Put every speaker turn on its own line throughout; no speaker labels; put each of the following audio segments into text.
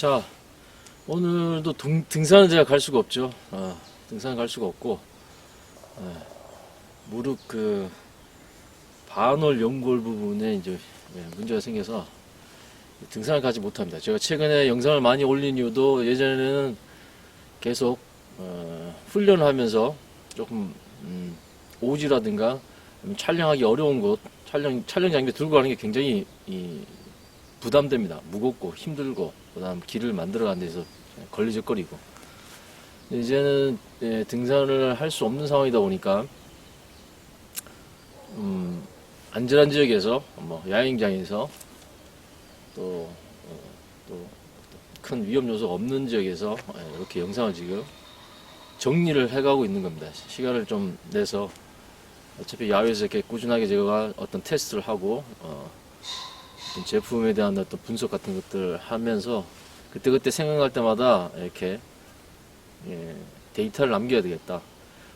자, 오늘도 등산은 제가 갈 수가 없죠. 등산 갈 수가 없고, 무릎 반월 연골 부분에 이제 문제가 생겨서 등산을 가지 못합니다. 제가 최근에 영상을 많이 올린 이유도 예전에는 계속 훈련을 하면서 조금 오지라든가 촬영하기 어려운 곳, 촬영 장비 들고 가는 게 굉장히 부담됩니다. 무겁고 힘들고 그다음 길을 만들어가는 데서 걸리적거리고 이제는 등산을 할 수 없는 상황이다 보니까 안전한 지역에서 야영장에서 또 큰 위험 요소가 없는 지역에서 이렇게 영상을 지금 정리를 해가고 있는 겁니다. 시간을 좀 내서 어차피 야외에서 이렇게 꾸준하게 제가 어떤 테스트를 하고 어떤 제품에 대한 어떤 분석 같은 것들 하면서 그때 생각날 때마다 이렇게 데이터를 남겨야 되겠다.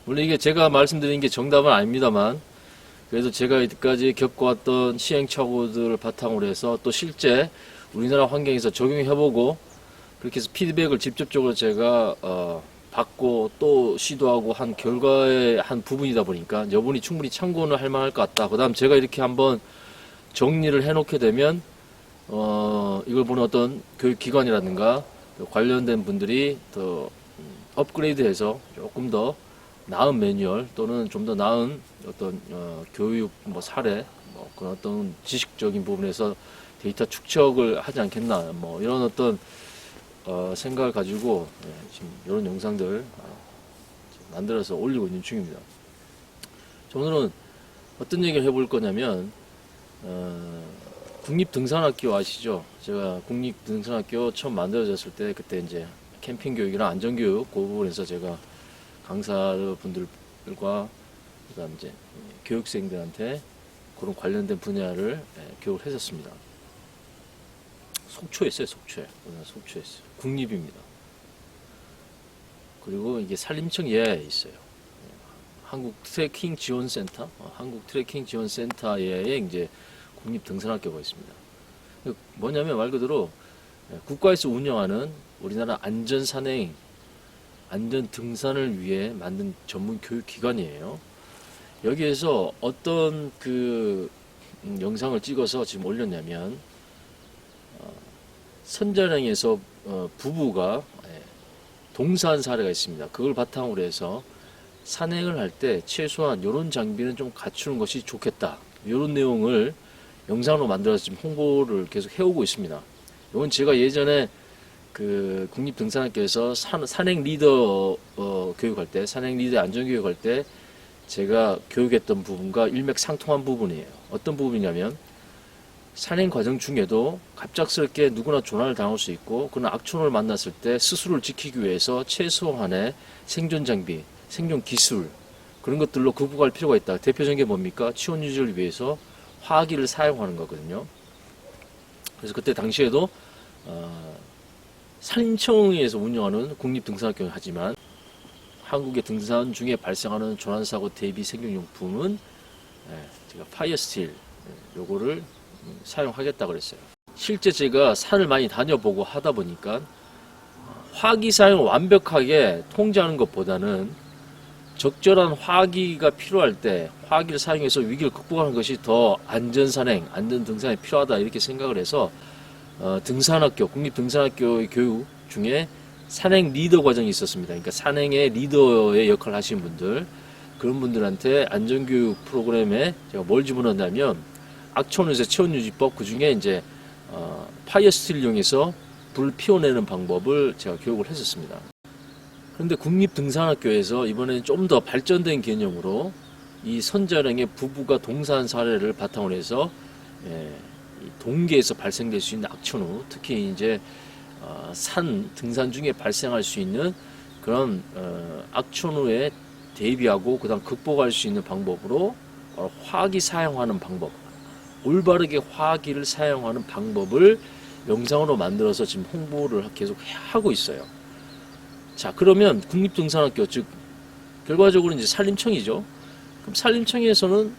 물론 이게 제가 말씀드린 게 정답은 아닙니다만 그래도 제가 이때까지 겪어왔던 시행착오들을 바탕으로 해서 또 실제 우리나라 환경에서 적용해보고 그렇게 해서 피드백을 직접적으로 제가 받고 또 시도하고 한 결과의 한 부분이다 보니까 여분이 충분히 참고는 할 만할 것 같다. 그 다음 제가 이렇게 한번 정리를 해놓게 되면 이걸 보는 어떤 교육기관이라든가 관련된 분들이 더 업그레이드해서 조금 더 나은 매뉴얼 또는 좀 더 나은 어떤 교육 사례 그런 어떤 지식적인 부분에서 데이터 축적을 하지 않겠나 이런 어떤 생각을 가지고 지금 이런 영상들 만들어서 올리고 있는 중입니다. 오늘은 어떤 얘기를 해볼 거냐면 국립등산학교 아시죠? 제가 국립등산학교 처음 만들어졌을 때 그때 이제 캠핑 교육이나 안전교육 그 부분에서 제가 강사분들과 그다음 이제 교육생들한테 그런 관련된 분야를 교육을 했었습니다. 속초였어요, 속초였어요. 국립입니다. 그리고 이게 산림청에 있어요. 한국 트레킹 지원센터, 한국 트레킹 지원센터에 이제 국립등산학교가 있습니다. 뭐냐면 말 그대로 국가에서 운영하는 우리나라 안전산행, 안전등산을 위해 만든 전문 교육기관이에요. 여기에서 어떤 영상을 찍어서 지금 올렸냐면 선자령에서 부부가 동사한 사례가 있습니다. 그걸 바탕으로 해서 산행을 할 때 최소한 이런 장비는 좀 갖추는 것이 좋겠다. 이런 내용을 영상으로 만들어서 지금 홍보를 계속 해오고 있습니다. 이건 제가 예전에 국립등산학교에서 산행 리더 교육할 때, 산행 리더 안전교육할 때 제가 교육했던 부분과 일맥상통한 부분이에요. 어떤 부분이냐면 산행 과정 중에도 갑작스럽게 누구나 조난을 당할 수 있고 그런 악천후를 만났을 때 스스로를 지키기 위해서 최소한의 생존 장비, 생존 기술 그런 것들로 극복할 필요가 있다. 대표적인 게 뭡니까? 치원 유지를 위해서 화기를 사용하는 거거든요. 그래서 그때 당시에도 산림청에서 운영하는 국립등산학교는 하지만 한국의 등산 중에 발생하는 조난사고 대비 생존용품은 제가 파이어스틸 요거를 사용하겠다 그랬어요. 실제 제가 산을 많이 다녀보고 하다 보니까 화기 사용을 완벽하게 통제하는 것보다는 적절한 화기가 필요할 때 화기를 사용해서 위기를 극복하는 것이 더 안전산행, 안전등산에 필요하다 이렇게 생각을 해서 등산학교, 국립등산학교의 교육 중에 산행 리더 과정이 있었습니다. 그러니까 산행의 리더의 역할을 하시는 분들 그런 분들한테 안전교육 프로그램에 제가 뭘 집어넣었냐면 악천후에서 체온유지법 그 중에 이제 파이어스틸을 이용해서 불 피워내는 방법을 제가 교육을 했었습니다. 그런데 국립등산학교에서 이번에는 좀 더 발전된 개념으로 이 선자령의 부부가 동사한 사례를 바탕으로 해서 동계에서 발생될 수 있는 악천후, 특히 이제 등산 중에 발생할 수 있는 그런 악천후에 대비하고 그다음 극복할 수 있는 방법으로 화기 사용하는 방법, 올바르게 화기를 사용하는 방법을 영상으로 만들어서 지금 홍보를 계속 하고 있어요. 자, 그러면 국립등산학교, 즉 결과적으로 이제 산림청이죠. 그럼 산림청에서는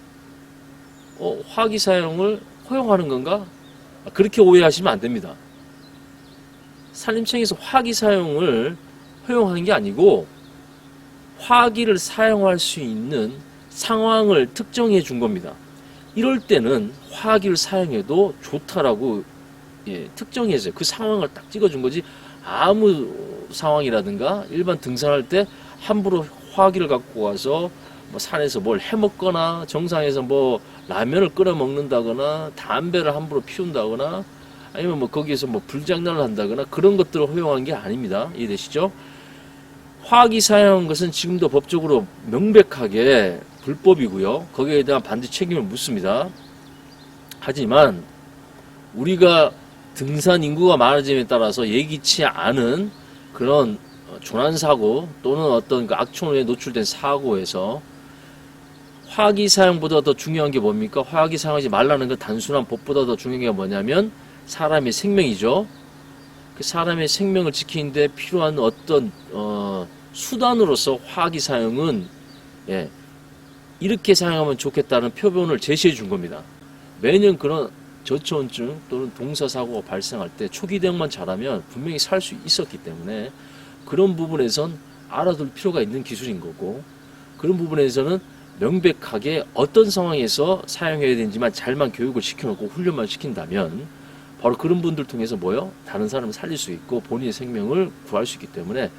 화기 사용을 허용하는 건가? 그렇게 오해하시면 안 됩니다. 산림청에서 화기 사용을 허용하는 게 아니고 화기를 사용할 수 있는 상황을 특정해 준 겁니다. 이럴 때는 화기를 사용해도 좋다라고 특정해서 그 상황을 딱 찍어준 거지, 아무 상황이라든가 일반 등산할 때 함부로 화기를 갖고 와서 뭐 산에서 뭘 해먹거나 정상에서 뭐 라면을 끓여 먹는다거나 담배를 함부로 피운다거나 아니면 뭐 거기에서 뭐 불장난을 한다거나 그런 것들을 허용한 게 아닙니다. 이해되시죠? 화기 사용한 것은 지금도 법적으로 명백하게 불법이고요. 거기에 대한 반드 책임을 묻습니다. 하지만 우리가 등산 인구가 많아짐에 따라서 예기치 않은 그런 조난사고 또는 어떤 그 악천후에 노출된 사고에서 화기 사용보다 더 중요한 게 뭡니까? 화기 사용하지 말라는 건 단순한 법보다 더 중요한 게 뭐냐면 사람의 생명이죠. 그 사람의 생명을 지키는데 필요한 어떤 수단으로서 화기 사용은 이렇게 사용하면 좋겠다는 표본을 제시해 준 겁니다. 매년 그런 저체온증 또는 동사사고가 발생할 때 초기 대응만 잘하면 분명히 살 수 있었기 때문에 그런 부분에선 알아둘 필요가 있는 기술인 거고, 그런 부분에서는 명백하게 어떤 상황에서 사용해야 되는지만 잘만 교육을 시켜놓고 훈련만 시킨다면 바로 그런 분들 통해서 뭐요? 다른 사람을 살릴 수 있고 본인의 생명을 구할 수 있기 때문에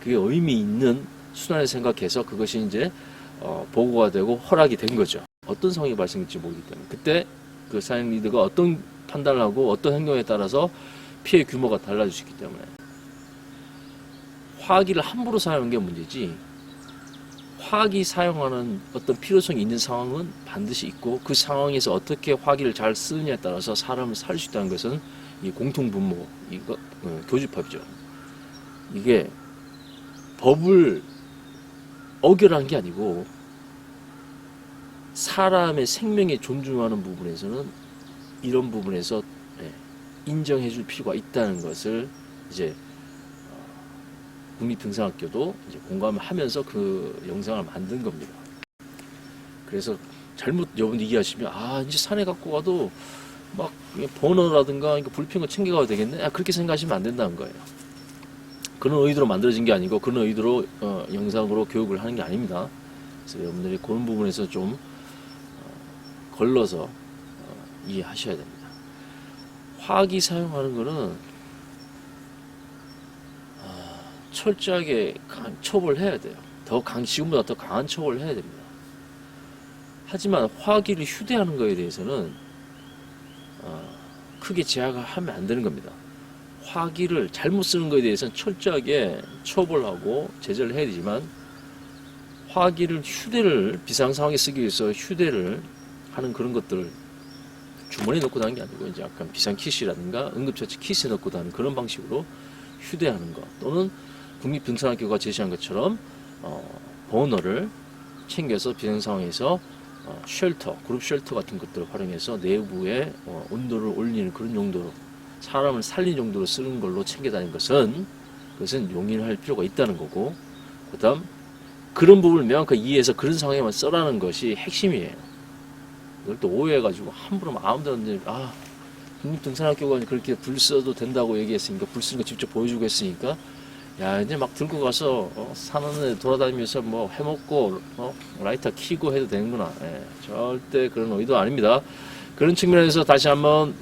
그게 의미 있는 순환을 생각해서 그것이 이제 보고가 되고 허락이 된 거죠. 어떤 상황이 발생할지 모르기 때문에 그때 그 사용 리더가 어떤 판단을 하고 어떤 행동에 따라서 피해 규모가 달라질 수 있기 때문에 화기를 함부로 사용하는 게 문제지, 화기 사용하는 어떤 필요성이 있는 상황은 반드시 있고 그 상황에서 어떻게 화기를 잘 쓰느냐에 따라서 사람을 살릴 수 있다는 것은 이 공통분모, 이거 교집합이죠. 이게 법을 어겨란 게 아니고 사람의 생명에 존중하는 부분에서는 이런 부분에서 인정해 줄 필요가 있다는 것을 이제 국립등산학교도 이제 공감을 하면서 그 영상을 만든 겁니다. 그래서 잘못 여러분 얘기하시면 이제 산에 갖고 가도 막 버너라든가 불피는 거 챙겨가도 되겠네? 그렇게 생각하시면 안 된다는 거예요. 그런 의도로 만들어진 게 아니고 그런 의도로 영상으로 교육을 하는 게 아닙니다. 그래서 여러분들이 그런 부분에서 좀 걸러서 이해하셔야 됩니다. 화기 사용하는 거는 철저하게 처벌해야 돼요. 지금보다 더 강한 처벌을 해야 됩니다. 하지만 화기를 휴대하는 것에 대해서는 크게 제약하면 안 되는 겁니다. 화기를 잘못 쓰는 것에 대해서는 철저하게 처벌하고 제재를 해야 되지만 화기를 비상 상황에 쓰기 위해서 휴대를 하는 그런 것들을 주머니에 넣고 다니는 게 아니고 이제 약간 비상킷이라든가 응급처치 킷에 넣고 다니는 그런 방식으로 휴대하는 것, 또는 국립등산학교가 제시한 것처럼 버너를 챙겨서 비상 상황에서 쉘터, 그룹 쉘터 같은 것들을 활용해서 내부에 온도를 올리는 그런 용도로 사람을 살린 정도로 쓰는 걸로 챙겨 다니는 그것은 용인할 필요가 있다는 거고, 그 다음 그런 부분을 명확하게 이해해서 그런 상황에만 써라는 것이 핵심이에요. 이걸 또 오해해가지고 함부로 마음대로 국립등산학교가 그렇게 불 써도 된다고 얘기했으니까 불 쓰는 거 직접 보여주고 했으니까 이제 막 들고 가서 산안에 돌아다니면서 뭐 해먹고 라이터 켜고 해도 되는구나. 절대 그런 의도 아닙니다. 그런 측면에서 다시 한번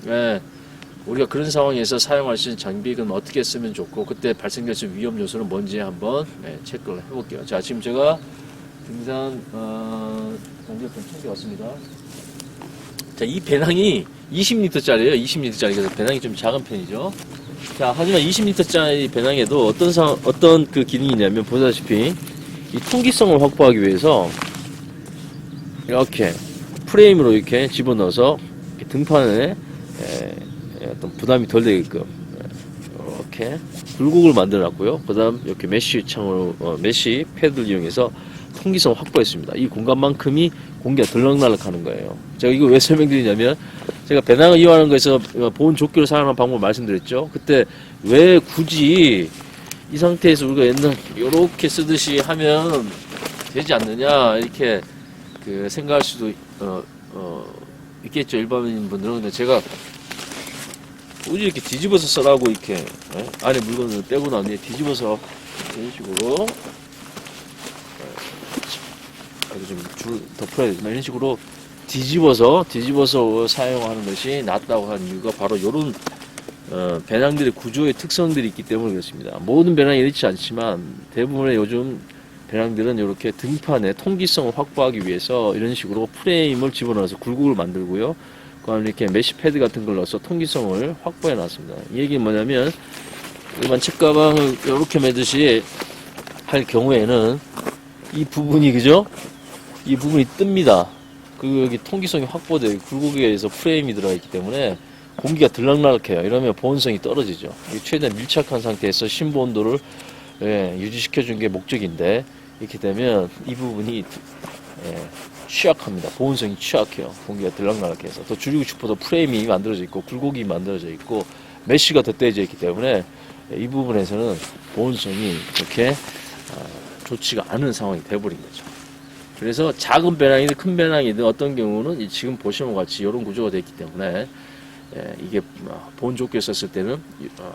우리가 그런 상황에서 사용할 수 있는 장비는 어떻게 쓰면 좋고 그때 발생될 수 있는 위험 요소는 뭔지 한번 체크를 해볼게요. 자, 지금 제가 등산 장비를 챙겨왔습니다. 자, 이 배낭이 20리터짜리예요. 20리터짜리. 그래서 배낭이 좀 작은 편이죠. 자, 하지만 20리터짜리 배낭에도 어떤 그 기능이 있냐면, 보다시피 이 통기성을 확보하기 위해서 이렇게 프레임으로 이렇게 집어넣어서 이렇게 등판에 어떤 부담이 덜 되게끔 이렇게 굴곡을 만들어 놨고요. 그 다음 이렇게 메쉬 패드를 이용해서 통기성을 확보했습니다. 이 공간만큼이 공기가 들락날락 하는 거예요. 제가 이거 왜 설명드리냐면, 제가 배낭을 이용하는 거에서 보온 조끼를 사용하는 방법을 말씀드렸죠. 그때 왜 굳이 이 상태에서 우리가 옛날 요렇게 쓰듯이 하면 되지 않느냐, 이렇게 생각할 수도 있겠죠, 일반인 분들은. 근데 제가 굳이 이렇게 뒤집어서 쓰라고 이렇게 안에 물건을 빼고 난 뒤에 뒤집어서 이런 식으로 좀 줄 덮어야 되지만 이런 식으로 뒤집어서 사용하는 것이 낫다고 하는 이유가 바로 이런 배낭들의 구조의 특성들이 있기 때문에 그렇습니다. 모든 배낭이 이렇지 않지만 대부분의 요즘 배낭들은 이렇게 등판의 통기성을 확보하기 위해서 이런 식으로 프레임을 집어넣어서 굴곡을 만들고요. 그 다음에 이렇게 메쉬 패드 같은 걸 넣어서 통기성을 확보해 놨습니다. 이 얘기는 뭐냐면 일반 책가방을 이렇게 매듯이 할 경우에는 이 부분이 그죠? 이 부분이 뜹니다. 그 여기 통기성이 확보되고 굴곡에 의해서 프레임이 들어가 있기 때문에 공기가 들락날락해요. 이러면 보온성이 떨어지죠. 최대한 밀착한 상태에서 심부 온도를 유지시켜주는 게 목적인데 이렇게 되면 이 부분이 취약합니다. 보온성이 취약해요. 공기가 들락날락해서 더 줄이고 싶어도 프레임이 만들어져 있고 굴곡이 만들어져 있고 메쉬가 덧대져 있기 때문에 이 부분에서는 보온성이 그렇게 좋지가 않은 상황이 돼버린 거죠. 그래서 작은 배낭이든 큰 배낭이든 어떤 경우는 지금 보시는 것 같이 이런 구조가 되어 있기 때문에 이게 보온 좋게 썼을 때는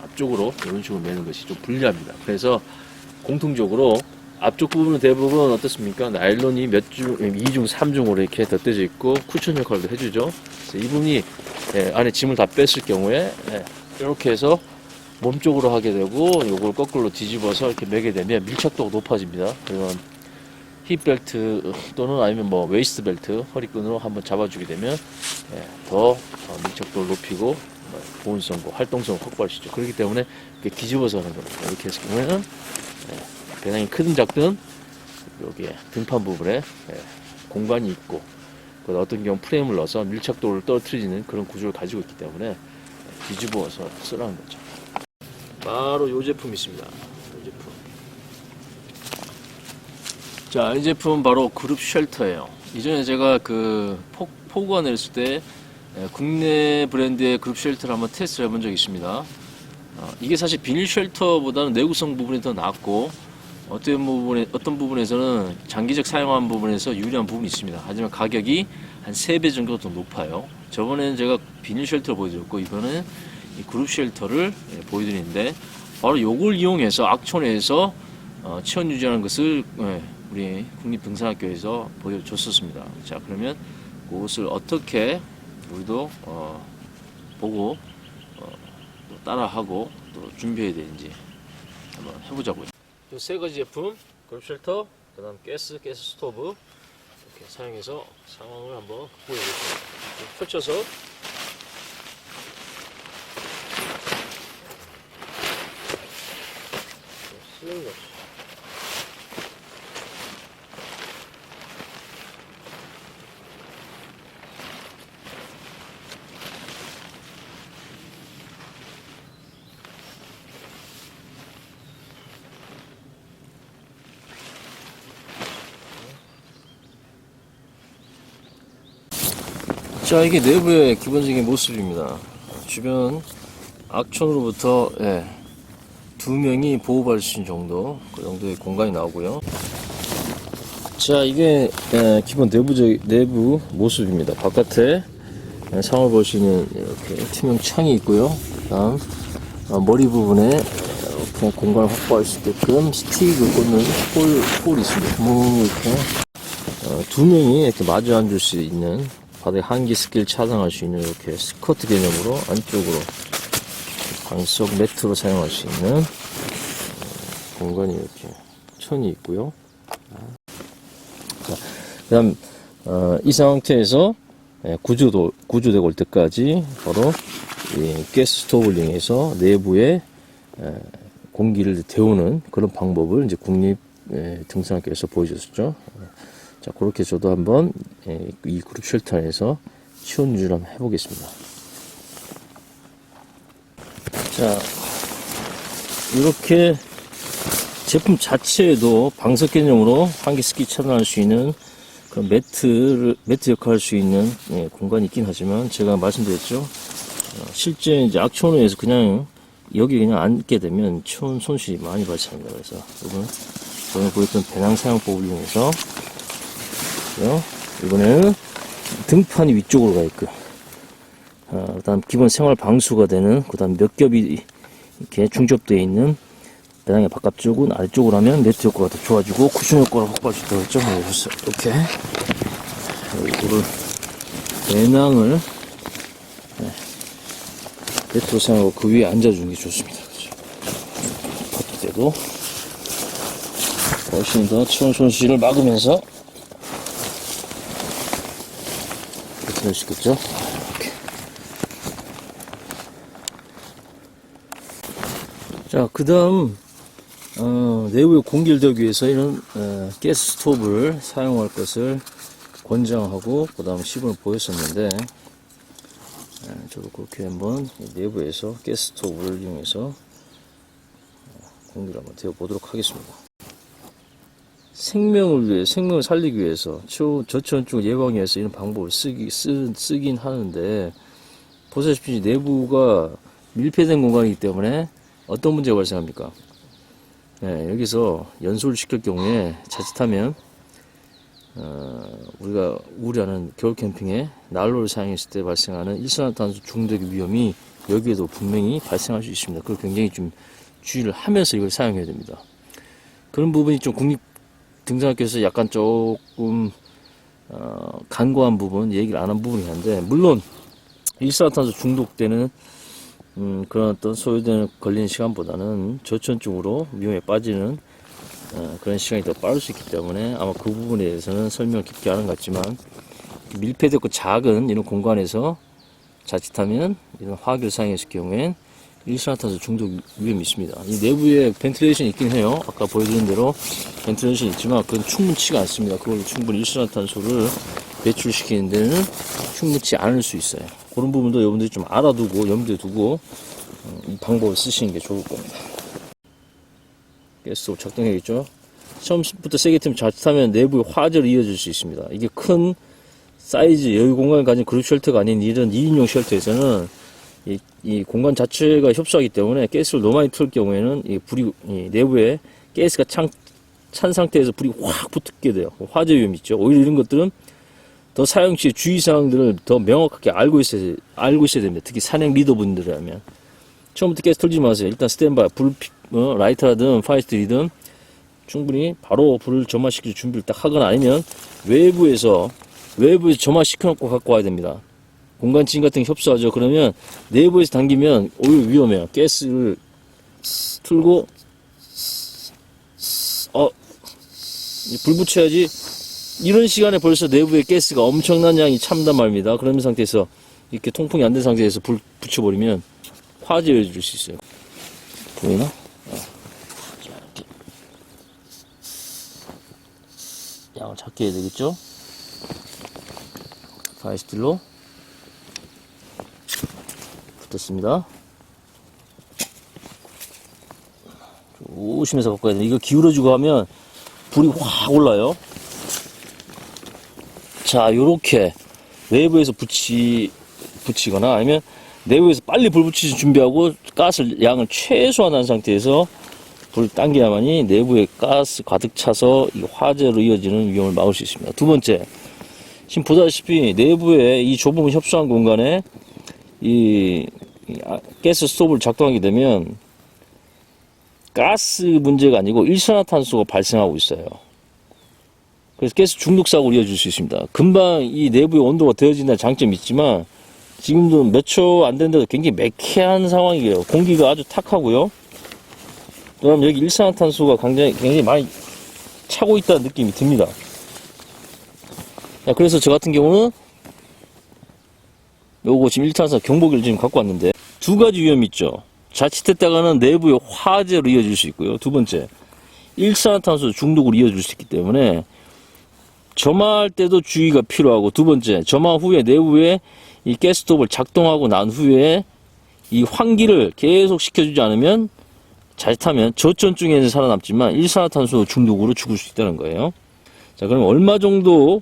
앞쪽으로 이런 식으로 매는 것이 좀 불리합니다. 그래서 공통적으로 앞쪽 부분은 대부분 어떻습니까? 나일론이 2중, 3중으로 이렇게 덧대져 있고 쿠션 역할도 해주죠. 그래서 이 부분이 안에 짐을 다 뺐을 경우에 이렇게 해서 몸쪽으로 하게 되고 이걸 거꾸로 뒤집어서 이렇게 매게 되면 밀착도가 높아집니다. 그러면 힙벨트 또는 아니면 뭐 웨이스트 벨트 허리끈으로 한번 잡아주게 되면 더 밀착도를 높이고 보온성과 활동성을 확보할 수 있죠. 그렇기 때문에 이렇게 뒤집어서 하는 겁니다. 이렇게 했을 경우에는 배낭이 크든 작든 여기에 등판 부분에 공간이 있고 어떤 경우 프레임을 넣어서 밀착도를 떨어뜨리는 그런 구조를 가지고 있기 때문에 뒤집어서 쓰라는 거죠. 바로 이 제품이 있습니다. 이 제품. 자, 이 제품은 바로 그룹 쉘터예요. 이전에 제가 그 폭우가 내렸을 때 국내 브랜드의 그룹 쉘터를 한번 테스트를 해본 적이 있습니다. 이게 사실 비닐 쉘터보다는 내구성 부분이 더 낫고 어떤 부분에서는 장기적 사용한 부분에서 유리한 부분이 있습니다. 하지만 가격이 한 3배 정도 더 높아요. 저번에는 제가 비닐 쉘터를 보여드렸고 이번에는 이 그룹 쉘터를 보여드리는데 바로 요걸 이용해서 악촌에서 체온 유지하는 것을 우리 국립등산학교에서 보여줬었습니다. 자, 그러면 그것을 어떻게 우리도 보고 또 따라하고 또 준비해야 되는지 한번 해보자고요. 이 세 가지 제품, 그룹 쉘터, 그 다음 가스 스토브 이렇게 사용해서 상황을 한번 보여보겠습니다. 펼쳐서 쓰는 거죠. 자, 이게 내부의 기본적인 모습입니다. 주변 악천으로부터 2명이 보호받을 수 있는 정도, 그 정도의 공간이 나오고요. 자, 이게 기본 내부 모습입니다. 바깥에 상을 볼 수 있는 이렇게 투명 창이 있고요. 다음 머리 부분에 이렇게 공간을 확보할 수 있게끔 스틱을 꽂는 홀이 있습니다. 구멍이 이렇게 2명이 이렇게 마주 앉을 수 있는 바닥에 한기 스킬 차단할 수 있는 이렇게 스커트 개념으로 안쪽으로 방석 매트로 사용할 수 있는 공간이 이렇게 천이 있고요. 그 다음 이 상태에서 구조되고 올 때까지 바로 이 가스 스토브를 이용해서 내부에 공기를 데우는 그런 방법을 이제 국립 등산학교에서 보여줬었죠. 자, 그렇게 저도 한번 이 그룹 쉘터 안에서 체온 유지를 한번 해보겠습니다. 자, 이렇게 제품 자체에도 방석 개념으로 한기 스키 차단할 수 있는 그런 매트 역할을 할 수 있는 공간이 있긴 하지만 제가 말씀드렸죠. 실제 이제 악천후에서 그냥 여기 그냥 앉게 되면 체온 손실이 많이 발생합니다. 그래서 이번 전에 보였던 배낭 사용법을 이용해서 이번에는 등판이 위쪽으로 가 있고요. 그다음 기본 생활 방수가 되는, 그다음 몇 겹이 이렇게 중접되어 있는 배낭의 바깥쪽은 아래쪽으로 하면 매트 효과가 더 좋아지고 쿠션 효과를 확보할 수 있다고 했죠. 그래서 이렇게 이거를 배낭을 매트로 사용하고 그 위에 앉아주는 게 좋습니다. 걷을 때도 훨씬 더 체온 손실을 막으면서 이렇게 될 수 있겠죠. 이렇게. 자, 그 다음 내부의 공기를 더하기 위해서 이런 가스 스토브를 사용할 것을 권장하고 그 다음 시범을 보였었는데, 저도 그렇게 한번 내부에서 가스 스토브를 이용해서 공기를 한번 데워보도록 하겠습니다. 생명을 위해, 생명을 살리기 위해서 저체온증을 예방하기 위해서 이런 방법을 쓰긴 하는데, 보시다시피 내부가 밀폐된 공간이기 때문에 어떤 문제가 발생합니까? 여기서 연소를 시킬 경우에 자칫하면 우리가 우려하는 겨울 캠핑에 난로를 사용했을 때 발생하는 일산화탄소 중독의 위험이 여기에도 분명히 발생할 수 있습니다. 그걸 굉장히 좀 주의를 하면서 이걸 사용해야 됩니다. 그런 부분이 좀 국립등산학교에서 약간 조금 간과한 부분, 얘기를 안 한 부분이 한데, 물론 일산화탄소 중독되는 그런 어떤 소요되는 걸리는 시간보다는 저체온증으로 위험에 빠지는 그런 시간이 더 빠를 수 있기 때문에 아마 그 부분에 대해서는 설명을 깊게 하는 것 같지만, 밀폐되고 작은 이런 공간에서 자칫하면 이런 화학을 사용했을 경우엔 일산화탄소 중독 위험이 있습니다. 이 내부에 벤틸레이션이 있긴 해요. 아까 보여드린 대로 벤틸레이션이 있지만 그건 충분치가 않습니다. 그걸 충분히 일산화탄소를 배출시키는 데는 충분치 않을 수 있어요. 그런 부분도 여러분들이 좀 알아두고 염두에 두고 이 방법을 쓰시는 게 좋을 겁니다. 가스스토브 작동해야겠죠. 처음부터 세게 틀면 자칫하면 내부에 화재로 이어질 수 있습니다. 이게 큰 사이즈 여유 공간을 가진 그룹 쉘터가 아닌 이런 2인용 쉘터에서는 이 공간 자체가 협소하기 때문에 가스를 너무 많이 틀 경우에는 이 불이 내부에 가스가 찬 상태에서 불이 확 붙게 돼요. 화재 위험이 있죠. 오히려 이런 것들은 더 사용 시 주의사항들을 더 명확하게 알고 있어야 됩니다. 특히 산행 리더분들이라면 처음부터 가스 틀지 마세요. 일단 스탠바이, 라이터라든 파이스트리든 충분히 바로 불을 점화시킬 준비를 딱 하거나, 아니면 외부에서 점화시켜놓고 갖고 와야 됩니다. 공간 지진 같은 게 협소하죠. 그러면 내부에서 당기면 오히려 위험해요. 가스를 틀고 불 붙여야지. 이런 시간에 벌써 내부에 가스가 엄청난 양이 참단 말입니다. 그런 상태에서 이렇게 통풍이 안 된 상태에서 불 붙여버리면 화재를 줄 수 있어요. 보이나? 자, 이렇게 양을 작게 해야 되겠죠? 파이스틸로 붙었습니다. 조심해서 바꿔야 돼요. 이거 기울여주고 하면 불이 확 올라요. 자, 요렇게 내부에서 붙이거나 아니면 내부에서 빨리 불 붙이실 준비하고 가스 양을 최소화한 상태에서 불을 당겨야만이 내부에 가스 가득 차서 이 화재로 이어지는 위험을 막을 수 있습니다. 두 번째, 지금 보다시피 내부에 이 좁은 협소한 공간에 이 가스 스토브를 작동하게 되면 가스 문제가 아니고 일산화탄소가 발생하고 있어요. 그래서 가스 중독 사고를 이어질 수 있습니다. 금방 이 내부의 온도가 더해진다는 장점이 있지만 지금도 몇 초 안 됐는데도 굉장히 매캐한 상황이에요. 공기가 아주 탁하고요. 그다음 여기 일산화탄소가 굉장히 많이 차고 있다는 느낌이 듭니다. 그래서 저 같은 경우는 요거 지금 일산화탄소 경보기를 지금 갖고 왔는데, 두 가지 위험이 있죠. 자칫했다가는 내부의 화재로 이어질 수 있고요. 두 번째, 일산화탄소 중독으로 이어질 수 있기 때문에 점화할 때도 주의가 필요하고, 두 번째, 점화 후에 내부에 이 가스스토브를 작동하고 난 후에 이 환기를 계속 시켜주지 않으면 자칫하면 저체온증에는 살아남지만 일산화탄소 중독으로 죽을 수 있다는 거예요. 자, 그럼 얼마 정도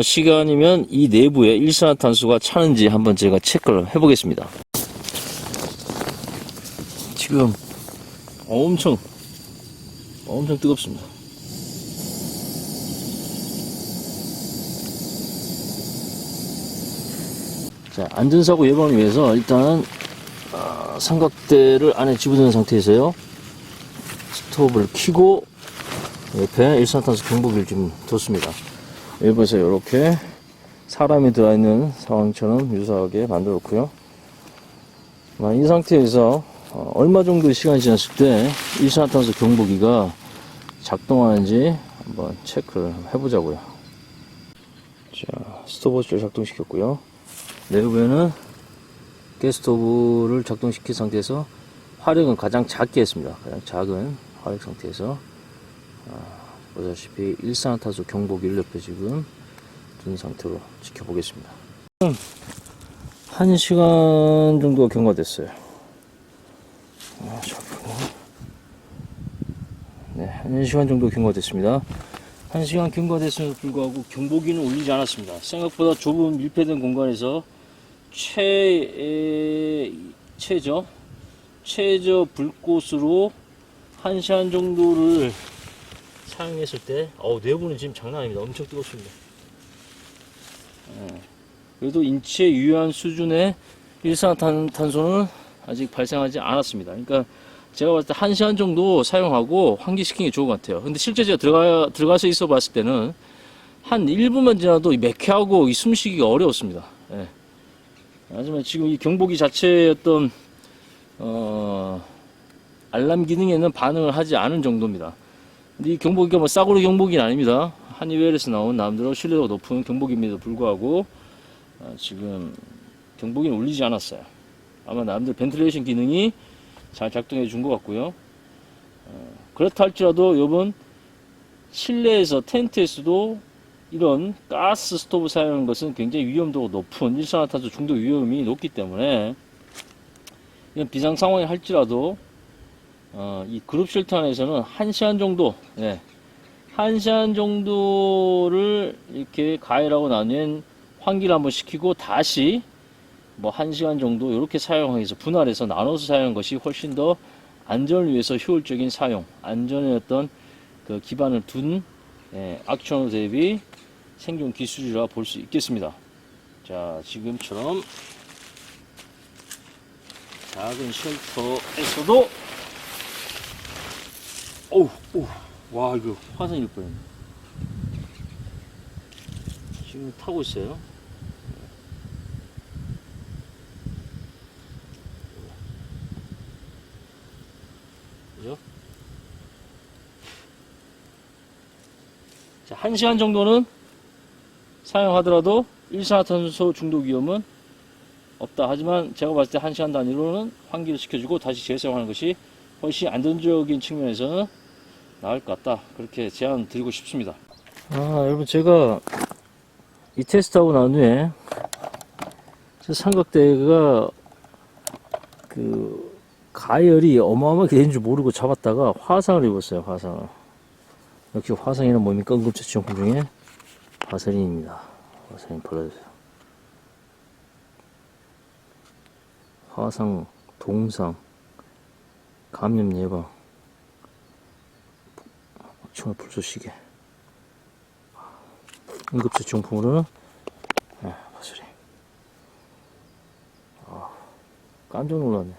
시간이면 이 내부에 일산화탄소가 차는지 한번 제가 체크를 해보겠습니다. 지금 엄청 뜨겁습니다. 자, 안전사고 예방을 위해서 일단 삼각대를 안에 집어넣은 상태에서요, 스토브를 켜고 옆에 일산화탄소 경보기를 좀 뒀습니다. 여기 보세요. 이렇게 사람이 들어있는 상황처럼 유사하게 만들어 놓고요. 이 상태에서 얼마 정도 시간이 지났을 때 일산화탄소 경보기가 작동하는지 한번 체크를 해보자고요. 자, 스톱워치를 작동시켰고요. 내부에는 가스스토브를 작동시킨 상태에서 화력은 가장 작게 했습니다. 가장 작은 화력 상태에서 보다시피 일산화탄소 경보기를 옆에 지금 둔 상태로 지켜보겠습니다. 1시간 정도가 경과됐어요. 네, 1시간 정도 경과됐습니다. 1시간 경과됐음에도 불구하고 경보기는 울리지 않았습니다. 생각보다 좁은 밀폐된 공간에서 최저 불꽃으로 1시간 정도를 사용했을 때, 내부는 지금 장난 아닙니다. 엄청 뜨겁습니다. 그래도 인체에 유효한 수준의 일산화탄소는 아직 발생하지 않았습니다. 그러니까 제가 봤을 때 1시간 정도 사용하고 환기시키는 게 좋은 것 같아요. 근데 실제 제가 들어가서 있어 봤을 때는 한 1분만 지나도 맥혀하고 숨쉬기가 어려웠습니다. 예. 하지만 지금 이 경보기 자체의 어떤 알람 기능에는 반응을 하지 않은 정도입니다. 근데 이 경보기가 뭐 싸구려 경보기는 아닙니다. 하니웰에서 나온 나름대로 신뢰도가 높은 경보기임에도 불구하고 지금 경보기는 울리지 않았어요. 아마 나름대로 벤틸레이션 기능이 잘 작동해 준 것 같고요. 그렇다 할지라도 이번 실내에서 텐트에서도 이런 가스 스토브 사용하는 것은 굉장히 위험도가 높은 일산화탄소 중독 위험이 높기 때문에 이런 비상 상황이 할지라도 이 그룹 쉘터 안에서는 1시간 정도, 1시간 정도를 이렇게 가열하고 나면 환기를 한번 시키고 다시 뭐 1시간 정도 이렇게 사용하기 위해서 분할해서 나눠서 사용하는 것이 훨씬 더 안전을 위해서 효율적인 사용, 안전의 어떤 그 기반을 둔 액션 대비 생존 기술이라 볼 수 있겠습니다. 자, 지금처럼 작은 쉘터에서도 와, 이거 화상이 일 뻔했네. 지금 타고 있어요. 그죠? 자, 1시간 정도는 사용하더라도 일산화탄소 중독 위험은 없다. 하지만 제가 봤을 때 1시간 단위로는 환기를 시켜주고 다시 재사용하는 것이 훨씬 안전적인 측면에서는 나을 것 같다. 그렇게 제안 드리고 싶습니다. 여러분, 제가 이 테스트하고 난 후에 삼각대가 그 가열이 어마어마하게 되는 줄 모르고 잡았다가 화상을 입었어요. 화상을. 역시 화상이란 뭡니까? 응급처치 용품 중에 화살인입니다. 화살인 발라주세요. 화상, 동상, 감염 예방, 총알 불쏘시개. 응급처치 용품으로는 화살인. 깜짝 놀랐네.